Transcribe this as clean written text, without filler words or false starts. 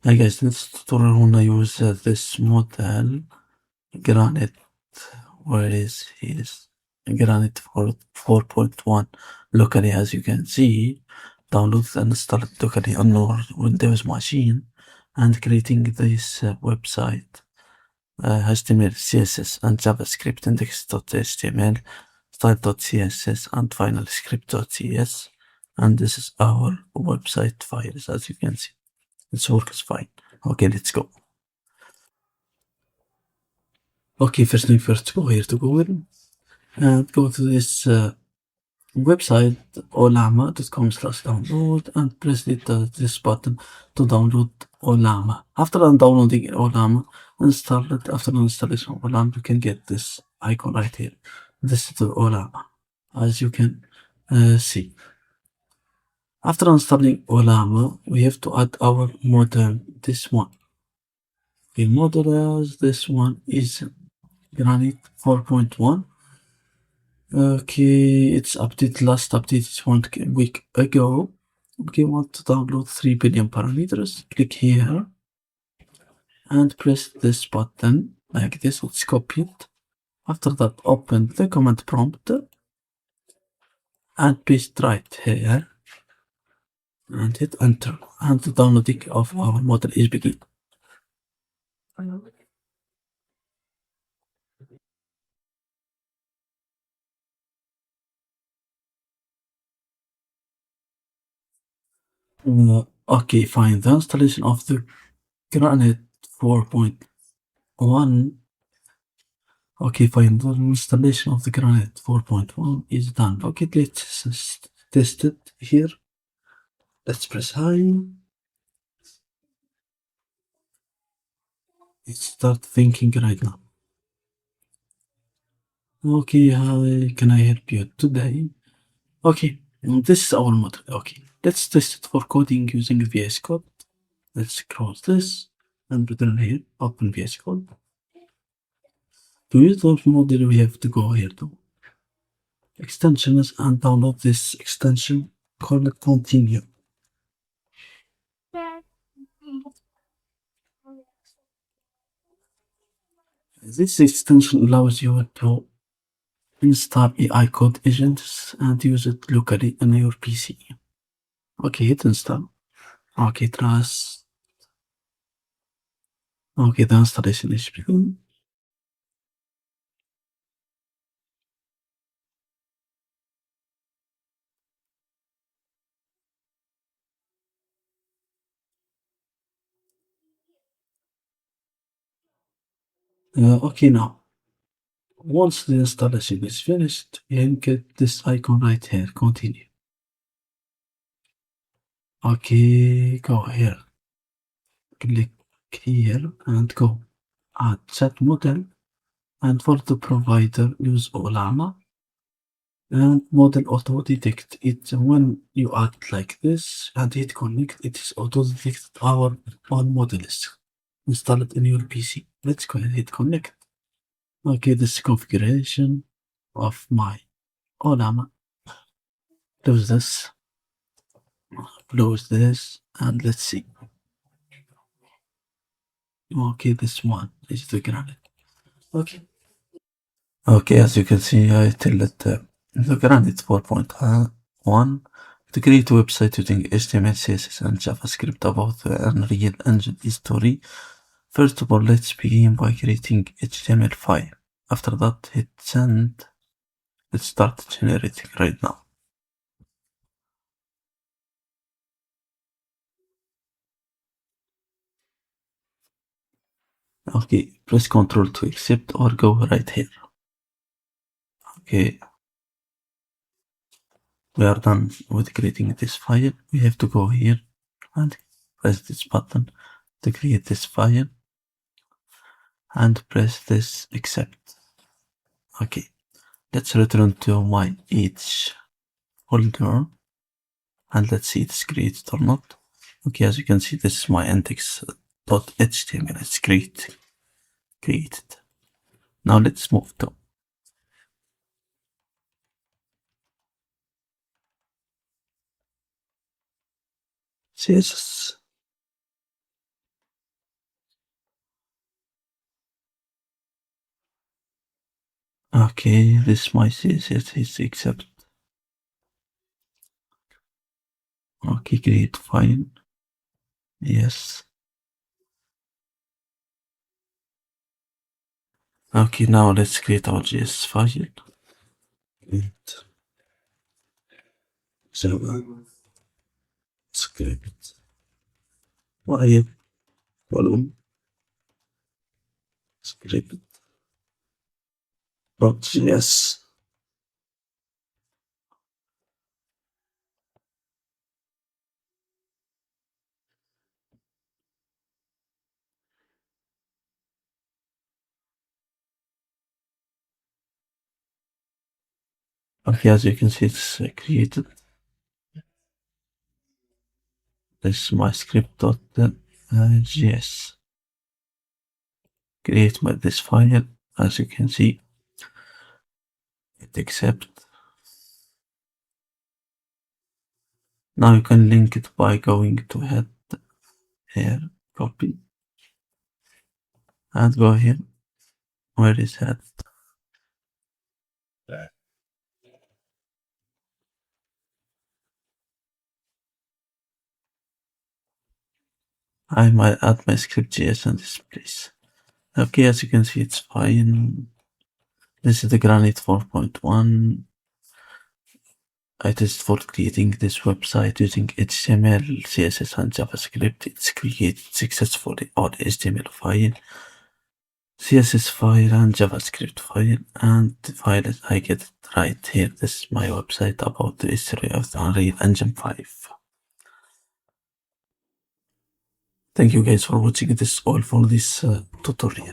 Hi guys, in this tutorial I wanna use this model Granite. Where is his Granite 4.1 locally, as you can see. Download and install it locally on your Windows machine, and creating this website, HTML, CSS, and JavaScript, index.html, style.css, and final script.cs. And this is our website files, as you can see. It works fine. Okay, let's go. Okay, first thing first, go here to Google and go to this website ollama.com/download and press this button to download Ollama. After downloading Ollama, install it. After installation of Ollama, you can get this icon right here. This is the Ollama, as you can see. After installing Ollama, we have to add our model, this one. The model as this one is Granite 4.1. Okay, it's update. Last update is 1 week ago. Okay, want to download 3 billion parameters. Click here and press this button like this. Let's copy it. After that, open the command prompt and paste right here and hit enter. And the downloading of our model is begin. Okay, fine. The installation of the Granite 4.1. Okay, fine. The installation of the Granite 4.1 is done. Okay, let's test it here. Let's press high. It start thinking right now. Okay, how can I help you today? Okay, this is our model. Okay, let's test it for coding using VS Code. Let's close this and return here. Open VS Code. To use the model, we have to go here to extensions and download this extension called continue. This extension allows you to install AI code agents and use it locally on your PC. Okay, hit install. Okay, trust. Okay, the installation is begun. Okay, now, once the installation is finished, you can get this icon right here, continue. Okay, go here. Click here and go. Add chat model, and for the provider, use Ollama. And model auto detect it when you act like this and hit connect. It is auto detect our own models. Install it in your PC. Let's go ahead and hit connect. Okay, this configuration of my Ollama. Close this. Close this, and let's see. Okay, this one is the Granite. Okay. Okay, as you can see, I tell it the Granite 4.1 to create a website using HTML, CSS, and JavaScript about the Unreal Engine history. First of all, let's begin by creating HTML file. After that, hit send. Let's start generating right now. Okay, press Ctrl to accept or go right here. Okay, we are done with creating this file. We have to go here and press this button to create this file and press this accept. Okay, let's return to my each folder and let's see it's created or not. Okay, as you can see, this is my index.html. It's created. Now let's move to CSS. Okay, this my CSS is accept. Okay, create file. Yes. Okay, now let's create our JS file. Create Java script file column script .js. Okay, as you can see, it's created. This is my script.js. Create this file. As you can see, it accept. Now you can link it by going to head here, copy, and go here. Where is head? I might add my script.js in this place. Okay, as you can see, it's fine. This is the Granite 4.1. It is for creating this website using HTML, CSS, and JavaScript. It's created successfully on HTML file, CSS file, and JavaScript file. And the file I get it right here. This is my website about the history of the Unreal Engine 5. Thank you guys for watching. This is all for this tutorial.